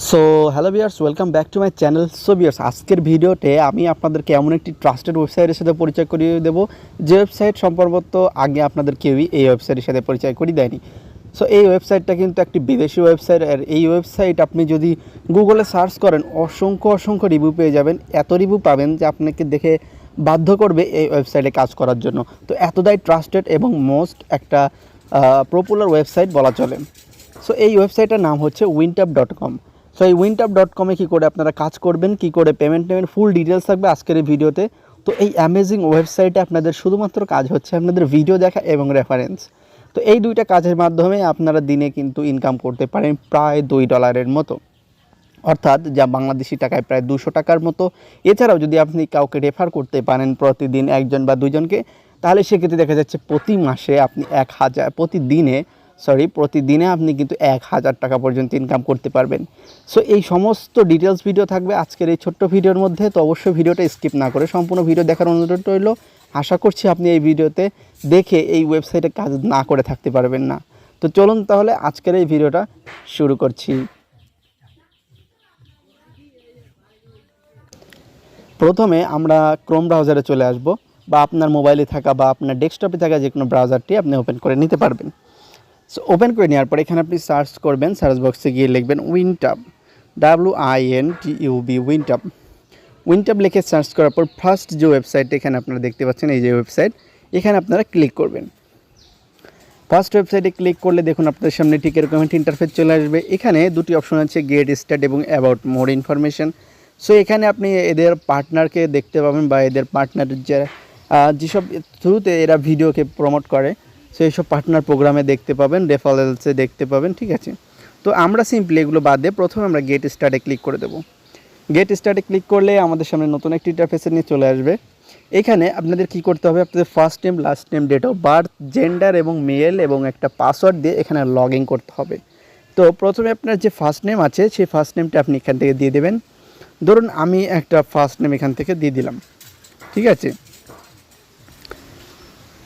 So hello viewers, welcome back to my channel. So viewers, আজকের ভিডিওতে আমি আপনাদেরকে এমন একটি ট্রাস্টেড ওয়েবসাইটের সাথে পরিচয় করিয়ে দেবো যে ওয়েবসাইট সম্ভবত আগে আপনাদের কেউই এই ওয়েবসাইটের সাথে পরিচয় করিয়ে দেয়নি। সো এই ওয়েবসাইটটা কিন্তু একটি বিদেশি ওয়েবসাইট, আর এই ওয়েবসাইট আপনি যদি গুগলে সার্চ করেন অসংখ্য রিভিউ পেয়ে যাবেন। এত রিভিউ পাবেন যে আপনাকে দেখে বাধ্য করবে এই ওয়েবসাইটে কাজ করার জন্য। তো এতটাই ট্রাস্টেড এবং মোস্ট একটা পপুলার ওয়েবসাইট বলা চলে। সো এই ওয়েবসাইটের নাম হচ্ছে wintup.com। সো এই wintup.com কী করে আপনারা কাজ করবেন, কী করে পেমেন্ট নেবেন, ফুল ডিটেলস থাকবে আজকের এই ভিডিওতে। তো এই অ্যামেজিং ওয়েবসাইটে আপনাদের শুধুমাত্র কাজ হচ্ছে আপনাদের ভিডিও দেখা এবং রেফারেন্স। তো এই দুইটা কাজের মাধ্যমে আপনারা দিনে কিন্তু ইনকাম করতে পারেন প্রায় $2 মতো, অর্থাৎ যা বাংলাদেশি টাকায় প্রায় 200 টাকার মতো। এছাড়াও যদি আপনি কাউকে রেফার করতে পারেন প্রতিদিন একজন বা দুজনকে, তাহলে সেক্ষেত্রে দেখা যাচ্ছে প্রতি মাসে আপনি প্রতিদিনে আপনি কিন্তু 1000 টাকা পর্যন্ত ইনকাম করতে পারবেন। সো এই সমস্ত ডিটেলস ভিডিও থাকবে আজকের এই ছোট্ট ভিডিওর মধ্যে। তো অবশ্যই ভিডিওটা স্কিপ না করে সম্পূর্ণ ভিডিও দেখার অনুরোধ রইল। আশা করছি আপনি এই ভিডিওতে দেখে এই ওয়েবসাইটে কাজ না করে থাকতে পারবেন না। তো চলুন তাহলে আজকের এই ভিডিওটা শুরু করছি। প্রথমে আমরা ক্রোম ব্রাউজারে চলে আসব, বা আপনার মোবাইলে থাকা বা আপনার ডেস্কটপে থাকা যে কোনো ব্রাউজারটি আপনি ওপেন করে নিতে পারবেন। সো ওপেন করে নেওয়ার পর এখানে আপনি সার্চ করবেন, সার্চ বক্সে গিয়ে লিখবেন wintup, WINTUB। wintup লিখে সার্চ করার পর ফার্স্ট যে ওয়েবসাইট এখানে আপনারা দেখতে পাচ্ছেন, এই যে ওয়েবসাইট, এখানে আপনারা ক্লিক করবেন। ফার্স্ট ওয়েবসাইটে ক্লিক করলে দেখুন আপনাদের সামনে ঠিক এরকম একটা ইন্টারফেস চলে আসবে। এখানে দুটি অপশন আছে, গেট স্টার্ট এবং অ্যাবাউট মোর ইনফরমেশন। সো এখানে আপনি এদের পার্টনারকে দেখতে পাবেন, বা এদের পার্টনারের যেসব থ্রুতে এরা ভিডিওকে প্রমোট করে সেই সব পার্টনার প্রোগ্রামে দেখতে পাবেন, রেফারেন্সে দেখতে পাবেন। ঠিক আছে, তো আমরা সিম্পলি এগুলো বাদ দিয়ে প্রথমে আমরা গেট স্টার্টে ক্লিক করে দেবো। গেট স্টার্টে ক্লিক করলে আমাদের সামনে নতুন একটি ইন্টারফেসে নিয়ে চলে আসবে। এখানে আপনাদের কি করতে হবে, আপনাদের first name, last name, date of birth, gender এবং মেল এবং একটা পাসওয়ার্ড দিয়ে এখানে লগ ইন করতে হবে। তো প্রথমে আপনার যে ফার্স্ট নেম আছে সেই ফার্স্ট নেমটা আপনি এখান থেকে দিয়ে দেবেন। ধরুন আমি একটা ফার্স্ট নেম এখান থেকে দিয়ে দিলাম। ঠিক আছে,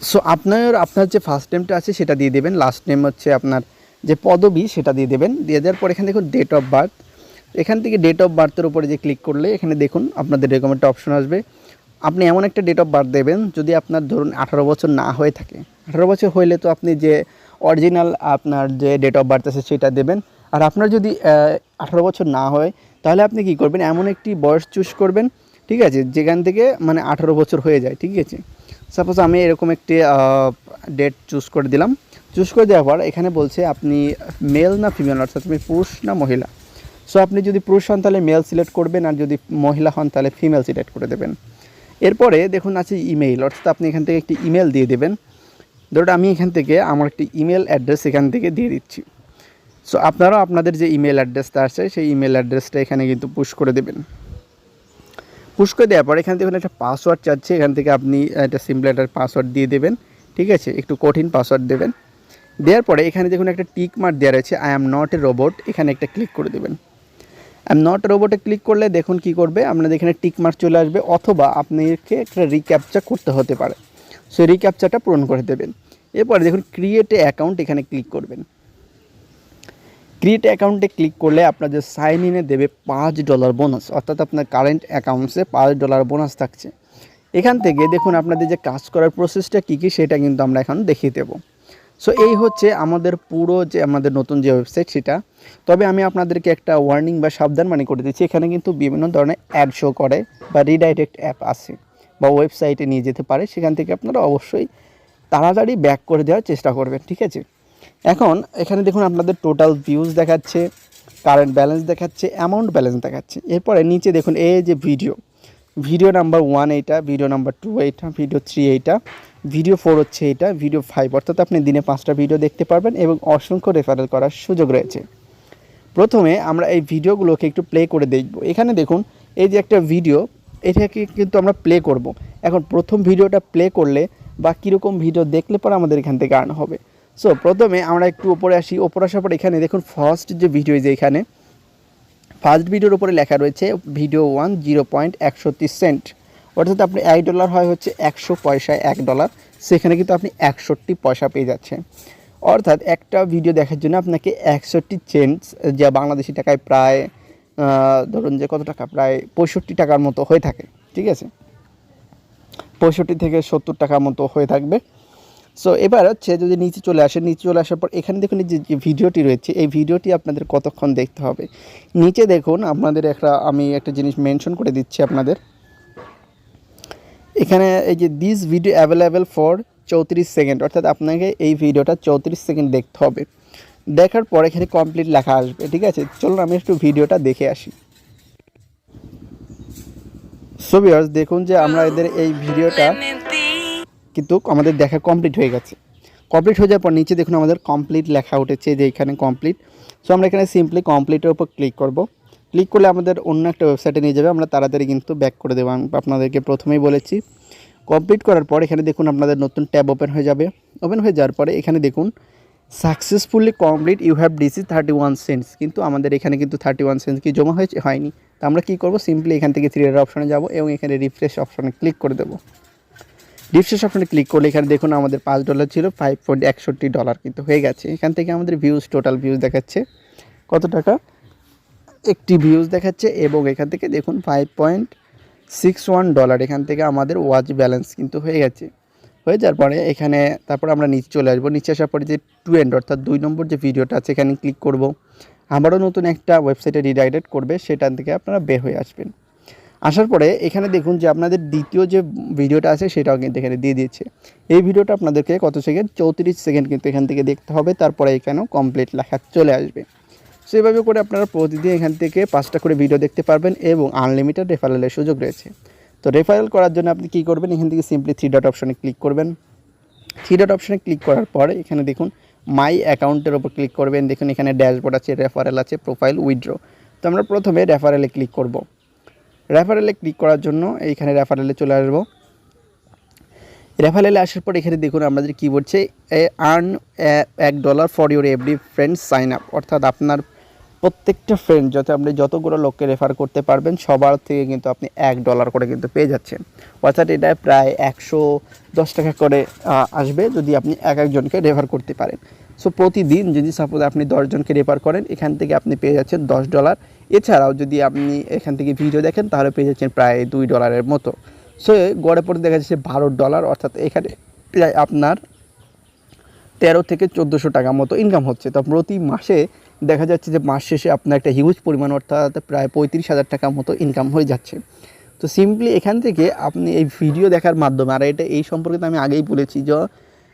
সো আপনার যে ফার্স্ট নেমটা আছে সেটা দিয়ে দেবেন, লাস্ট নেম হচ্ছে আপনার যে পদবি সেটা দিয়ে দেবেন। দিয়ে দেওয়ার পর এখানে দেখুন ডেট অফ বার্থ, এখান থেকে ডেট অফ বার্থের উপরে যে ক্লিক করলে এখানে দেখুন আপনাদের এরকম একটা অপশন আসবে। আপনি এমন একটা ডেট অফ বার্থ দেবেন যদি আপনার ধরুন 18 বছর না হয়ে থাকে। 18 বছর হইলে তো আপনি যে অরিজিনাল আপনার যে ডেট অফ বার্থ আছে সেটা দেবেন। আর আপনার যদি 18 বছর না হয় তাহলে আপনি কি করবেন, এমন একটি বয়স চুজ করবেন, ঠিক আছে, যেখান থেকে মানে 18 বছর হয়ে যায়। ঠিক আছে, সাপোজ আমি এরকম একটি ডেট চুজ করে দিলাম। চুজ করে দেওয়ার পর এখানে বলছে আপনি মেল না ফিমেল, অর্থাৎ আপনি পুরুষ না মহিলা। সো আপনি যদি পুরুষ হন তাহলে মেল সিলেক্ট করবেন, আর যদি মহিলা হন তাহলে ফিমেল সিলেক্ট করে দেবেন। এরপরে দেখুন আছে ইমেইল, অর্থাৎ আপনি এখান থেকে একটি ইমেল দিয়ে দেবেন। ধরুন আমি এখান থেকে আমার একটি ইমেল অ্যাড্রেস এখান থেকে দিয়ে দিচ্ছি। সো আপনারাও আপনাদের যে ইমেল অ্যাড্রেসটা আছে সেই ইমেল অ্যাড্রেসটা এখানে কিন্তু পুশ করে দেবেন। পুশ করে দেওয়ার পর এখান থেকে একটা পাসওয়ার্ড চাচ্ছে, এখান থেকে আপনি একটা সিম্পল একটা পাসওয়ার্ড দিয়ে দেবেন। ঠিক আছে, একটু কঠিন পাসওয়ার্ড দেবেন। দেওয়ার পরে এখানে দেখুন একটা টিক মার্ক দেওয়া রয়েছে, I am not a robot, এখানে একটা ক্লিক করে দেবেন। আই এম নট এ রোবটে ক্লিক করলে দেখুন কি করবে, আপনাদের এখানে টিক মার্ক চলে আসবে, অথবা আপনাকে একটা রিক্যাপচা করতে হতে পারে। সো রিক্যাপচাটা পূরণ করে দেবেন। এরপরে দেখুন ক্রিয়েট এ অ্যাকাউন্ট, এখানে ক্লিক করবেন। ক্রিয়েট অ্যাকাউন্টে ক্লিক করলে আপনাদের সাইন ইনে দেবে $5 বোনাস, অর্থাৎ আপনার কারেন্ট অ্যাকাউন্টসে $5 বোনাস থাকছে। এখান থেকে দেখুন আপনাদের যে কাজ করার প্রসেসটা কী কী সেটা কিন্তু আমরা এখন দেখিয়ে দেবো। সো এই হচ্ছে আমাদের পুরো যে আমাদের নতুন যে ওয়েবসাইট সেটা। তবে আমি আপনাদেরকে একটা ওয়ার্নিং বা সাবধান বাণী করে দিচ্ছি, এখানে কিন্তু বিভিন্ন ধরনের অ্যাড শো করে বা রিডাইরেক্ট অ্যাপ আছে বা ওয়েবসাইটে নিয়ে যেতে পারে, সেখান থেকে আপনারা অবশ্যই তাড়াতাড়ি ব্যাক করে দেওয়ার চেষ্টা করবেন। ঠিক আছে, এখন এখানে দেখুন আপনাদের টোটাল ভিউজ দেখাচ্ছে, কারেন্ট ব্যালেন্স দেখাচ্ছে, অ্যামাউন্ট ব্যালেন্স দেখাচ্ছে। এরপরে নিচে দেখুন এই যে ভিডিও নাম্বার 1 এইটা, ভিডিও নাম্বার 2 এইটা, ভিডিও 3 এইটা, ভিডিও 4 হচ্ছে এইটা, ভিডিও 5, অর্থাৎ আপনি দিনে 5টা ভিডিও দেখতে পারবেন এবং অসংখ্য রেফারেল করার সুযোগ রয়েছে। প্রথমে আমরা এই ভিডিওগুলোকে একটু প্লে করে দেখব। এখানে দেখুন এই যে একটা ভিডিও, এটাকে কিন্তু আমরা প্লে করব। এখন প্রথম ভিডিওটা প্লে করলে বা কীরকম ভিডিও দেখলে পরে আমাদের এখান থেকে আর্ন হবে। সো প্রথমে আমরা একটু উপরে আসি, উপরে আসার পর এখানে দেখুন ফার্স্ট যে ভিডিও, যে এখানে ফার্স্ট ভিডিওর উপরে লেখা রয়েছে ভিডিও 1 0.61 সেন্ট, অর্থাৎ আপনি $1 হয় হচ্ছে 100 পয়সায় $1, সেখানে কিন্তু আপনি 61 পয়সা পেয়ে যাচ্ছেন। অর্থাৎ একটা ভিডিও দেখার জন্য আপনাকে 61 সেন্ট, যা বাংলাদেশি টাকায় প্রায় ধরুন যে কত টাকা, প্রায় 65 টাকার মতো হয়ে থাকে, ঠিক আছে, 65 থেকে 70 টাকার মতো হয়ে থাকবে। সো এবার হচ্ছে যদি নিচে চলে আসে, নিচে চলে আসার পর এখানে দেখুন যে ভিডিওটি রয়েছে, এই ভিডিওটি আপনাদের কতক্ষণ দেখতে হবে। নিচে দেখুন আপনাদের আমি একটা জিনিস মেনশন করে দিচ্ছি আপনাদের, এখানে এই যে this video available for 34 second, অর্থাৎ আপনাকে এই ভিডিওটা 34 সেকেন্ড দেখতে হবে। দেখার পর এখানে কমপ্লিট লেখা আসবে, ঠিক আছে। চলুন আমি একটু ভিডিওটা দেখে আসি। সো ভিউয়ার্স, দেখুন যে আমরা এদের এই ভিডিওটা কিন্তু আমাদের দেখা কমপ্লিট হয়ে গেছে। কমপ্লিট হয়ে যাওয়ার পর নিচে দেখুন আমাদের কমপ্লিট লেখা উঠেছে, যে এখানে কমপ্লিট। সো আমরা এখানে সিম্পলি কমপ্লিটের উপর ক্লিক করব। ক্লিক করলে আমাদের অন্য একটা ওয়েবসাইটে নিয়ে যাবে, আমরা তাড়াতাড়ি কিন্তু ব্যাক করে দেবো। আমি আপনাদেরকে প্রথমেই বলেছি কমপ্লিট করার পর এখানে দেখুন আপনাদের নতুন ট্যাব ওপেন হয়ে যাবে। ওপেন হয়ে যাওয়ার পরে এখানে দেখুন successfully complete you have received 31 cents, কিন্তু আমাদের এখানে কিন্তু 31 সেন্টস কি জমা হয়নি। তো আমরা কী করবো, সিম্পলি এখান থেকে 3 এর অপশনে যাব এবং এখানে রিফ্রেশ অপশনে ক্লিক করে দেবো। রিফ্রেশ অপশনে ক্লিক করলে এখানে দেখুন আমাদের $5 ছিল, $5.61 কিন্তু হয়ে গেছে। এখান থেকে আমাদের ভিউজ, টোটাল ভিউজ দেখাচ্ছে কত টাকা, একটি ভিউজ দেখাচ্ছে এবং এখান থেকে দেখুন $5.61 এখান থেকে আমাদের ওয়াচ ব্যালেন্স কিন্তু হয়ে গেছে। হয়ে যাওয়ার পরে এখানে তারপর আমরা নিচে চলে আসবো। নিচে আসার পরে যে 2 এন্ড অর্থাৎ 2 নম্বর যে ভিডিওটা আছে এখানে ক্লিক করব। আবারও নতুন একটা ওয়েবসাইটে রিডাইরেক্ট করবে, সেখান থেকে আপনারা বের হয়ে আসবেন। আসার পরে এখানে দেখুন যে আপনাদের দ্বিতীয় যে ভিডিওটা আছে সেটাও কিন্তু এখানে দিয়ে দিয়েছে। এই ভিডিওটা আপনাদেরকে কত সেকেন্ড, 34 সেকেন্ড কিন্তু এখান থেকে দেখতে হবে। তারপরে এখানেও কমপ্লিট লেখা চলে আসবে। সেভাবে করে আপনারা প্রতিদিন এখান থেকে 5টা করে ভিডিও দেখতে পারবেন এবং আনলিমিটেড রেফারেলের সুযোগ রয়েছে। তো রেফারেল করার জন্য আপনি কী করবেন, এখান থেকে সিম্পলি 3 ডট অপশনে ক্লিক করবেন। 3 ডট অপশনে ক্লিক করার পর এখানে দেখুন মাই অ্যাকাউন্টের ওপর ক্লিক করবেন। দেখুন এখানে ড্যাশবোর্ড আছে, রেফারেল আছে, প্রোফাইল, উইথড্র। তো আমরা প্রথমে রেফারেলে ক্লিক করব। রেফারেলে ক্লিক করার জন্য এইখানে রেফারেলে চলে আসবো। রেফারেলে আসার পর এখানে দেখুন আমাদের কী বলছে, earn $1 for your every friend sign up, অর্থাৎ আপনার প্রত্যেকটা ফ্রেন্ড আপনি যতগুলো লোককে রেফার করতে পারবেন সবার থেকে কিন্তু আপনি $1 করে কিন্তু পেয়ে যাচ্ছেন। অর্থাৎ এটা প্রায় 110 টাকা করে আসবে যদি আপনি একজনকে রেফার করতে পারেন। সো প্রতিদিন যদি সাপোজ আপনি 10 জনকে রেফার করেন, এখান থেকে আপনি পেয়ে যাচ্ছেন $10। এছাড়াও যদি আপনি এখান থেকে ভিডিও দেখেন তাহলে পেয়ে যাচ্ছেন প্রায় $2 মতো। সো গড়ে পড়ে দেখা যাচ্ছে $12, অর্থাৎ এখানে প্রায় আপনার 13 থেকে 1400 টাকা মতো ইনকাম হচ্ছে। তো প্রতি মাসে দেখা যাচ্ছে যে মাস শেষে আপনার একটা হিউজ পরিমাণ অর্থাৎ প্রায় 35,000 টাকা মতো ইনকাম হয়ে যাচ্ছে। তো সিম্পলি এখান থেকে আপনি এই ভিডিও দেখার মাধ্যমে, আর এই সম্পর্কে তো আমি আগেই বলেছি যে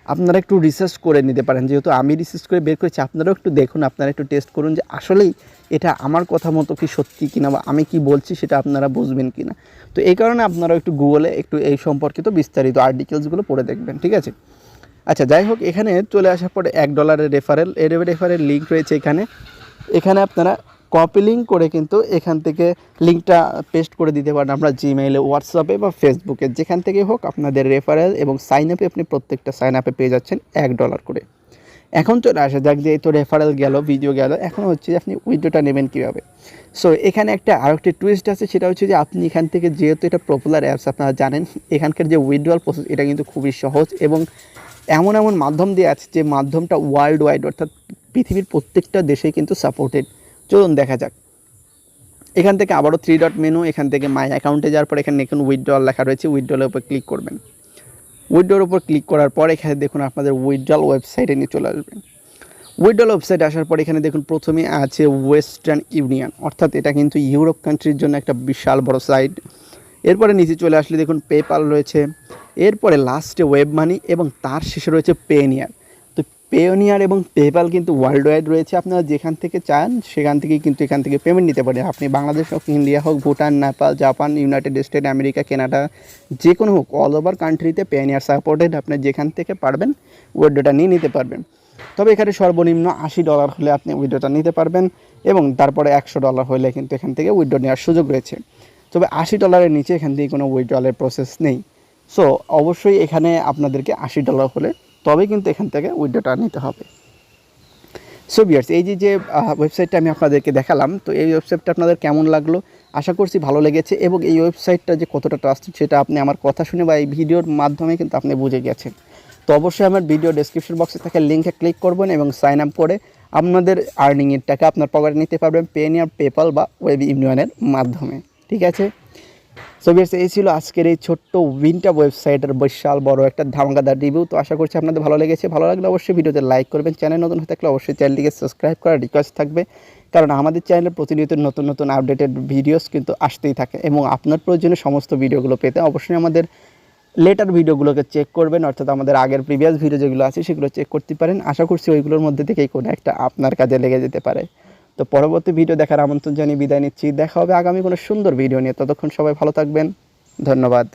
আপনারা একটু রিসার্চ করে নিতে পারেন, যেহেতু আমি রিসার্চ করে বের করেছি, আপনারাও একটু দেখুন, আপনারা একটু টেস্ট করুন যে আসলেই এটা আমার কথা মতো কি সত্যি কিনা বা আমি কি বলছি সেটা আপনারা বুঝবেন কিনা। তো এই কারণে আপনারা একটু গুগলে একটু এই সম্পর্কিত বিস্তারিত আর্টিকেলসগুলো পড়ে দেখবেন, ঠিক আছে। আচ্ছা, যাই হোক, এখানে চলে আসার পরে $1 রেফারেল, রেফারেল লিঙ্ক রয়েছে এখানে আপনারা কপি লিঙ্ক করে কিন্তু এখান থেকে লিঙ্কটা পেস্ট করে দিতে পারেন আমরা জিমেইলে, হোয়াটসঅ্যাপে বা ফেসবুকে, যেখান থেকে হোক আপনাদের রেফারেল এবং সাইন আপে আপনি প্রত্যেকটা সাইন আপে পেয়ে যাচ্ছেন $1 করে। এখন চলে আসা যাক যে এই তো রেফারেল গেল, ভিডিও গেল, এখন হচ্ছে যে আপনি উইথড্রটা নেবেন কীভাবে। সো এখানে আরেকটি টুইস্ট আছে, সেটা হচ্ছে যে আপনি এখান থেকে, যেহেতু এটা পপুলার অ্যাপস আপনারা জানেন, এখানকার যে উইথড্রয়াল প্রসেস এটা কিন্তু খুবই সহজ এবং এমন মাধ্যম দিয়ে আছে যে মাধ্যমটা ওয়ার্ল্ড ওয়াইড, অর্থাৎ পৃথিবীর প্রত্যেকটা দেশে কিন্তু সাপোর্টেড। চলুন দেখা যাক। এখান থেকে আবারও 3 ডট মেনু, এখান থেকে মাই অ্যাকাউন্টে যাওয়ার পর এখানে দেখুন উইথড্রয়াল লেখা রয়েছে, উইথড্রয়ালের উপর ক্লিক করবেন। উইথড্রয়ার উপর ক্লিক করার পর এখানে দেখুন আপনাদের উইথড্রয়াল ওয়েবসাইটে নিয়ে চলে আসবেন। উইথড্রয়াল ওয়েবসাইটে আসার পর এখানে দেখুন প্রথমে আছে ওয়েস্টার্ন ইউনিয়ন, অর্থাৎ এটা কিন্তু ইউরোপ কান্ট্রির জন্য একটা বিশাল বড় সাইট। এরপরে নিচে চলে আসলে দেখুন পেপাল রয়েছে, এরপরে লাস্টে ওয়েব মানি এবং তার শেষে রয়েছে পেওনিয়ার। তো পেওনিয়ার এবং পেপাল কিন্তু ওয়ার্ল্ড ওয়াইড রয়েছে, আপনারা যেখান থেকে চান সেখান থেকেই কিন্তু এখান থেকে পেমেন্ট নিতে পারেন। আপনি বাংলাদেশ হোক, ইন্ডিয়া হোক, Bhutan, Nepal, Japan, United state, America, Canada, যে কোনো হোক, অল ওভার কান্ট্রিতে পেওনিয়ার সাপোর্টেড। আপনি যেখান থেকে পারবেন উইথড্রটা নিয়ে নিতে পারবেন। তবে এখানে সর্বনিম্ন $80 হলে আপনি উইথড্রটা নিতে পারবেন এবং তারপরে $100 হলে কিন্তু এখান থেকে উইথড্র নেওয়ার সুযোগ রয়েছে। তবে $80 নিচে এখান থেকে কোনো উইথড্রয়ালের প্রসেস নেই। সো অবশ্যই এখানে আপনাদেরকে $80 হলে তবে কিন্তু এখান থেকে উইথড্রটা নিতে হবে। সো ভিউয়ার্স, এই যে ওয়েবসাইটটা আমি আপনাদেরকে দেখালাম, তো এই ওয়েবসাইটটা আপনাদের কেমন লাগলো, আশা করছি ভালো লেগেছে এবং এই ওয়েবসাইটটা যে কতটা ট্রাস্টেড সেটা আপনি আমার কথা শুনে বা এই ভিডিওর মাধ্যমে কিন্তু আপনি বুঝে গেছেন। তো অবশ্যই আমার ভিডিও ডেসক্রিপশন বক্সে থাকা লিঙ্কে ক্লিক করবেন এবং সাইন আপ করে আপনাদের আর্নিংয়ের টাকা আপনার পকেটে নিতে পারবেন পেনিয়ার, পেপাল বা ওয়েব ইউনিয়নের মাধ্যমে। ঠিক আছে, সো ভিউয়ার্স, এই ছিল আজকের এই ছোট্ট উইনটা ওয়েবসাইটের বিশাল বড় একটা ধামাকাদার রিভিউ। তো আশা করছি আপনাদের ভালো লেগেছে। ভালো লাগলে অবশ্যই ভিডিওতে লাইক করবেন। চ্যানেল নতুন হয়ে থাকলে অবশ্যই চ্যানেলটিকে সাবস্ক্রাইব করার রিকোয়েস্ট থাকবে, কারণ আমাদের চ্যানেলে প্রতিনিয়ত নতুন নতুন আপডেটেড ভিডিওস কিন্তু আসতেই থাকে এবং আপনার প্রয়োজনে সমস্ত ভিডিওগুলো পেতে অবশ্যই আমাদের লেটার ভিডিওগুলোকে চেক করবেন, অর্থাৎ আমাদের আগের প্রিভিয়াস ভিডিও যেগুলো আছে সেগুলো চেক করতে পারেন। আশা করছি ওইগুলোর মধ্যে থেকেই কোনো একটা আপনার কাজে লেগে যেতে পারে। তো পরবর্তী ভিডিও দেখার আমন্ত্রণ জানিয়ে বিদায় নিচ্ছি। দেখা হবে আগামী কোনো সুন্দর ভিডিও নিয়ে। ততক্ষণ সবাই ভালো থাকবেন। ধন্যবাদ।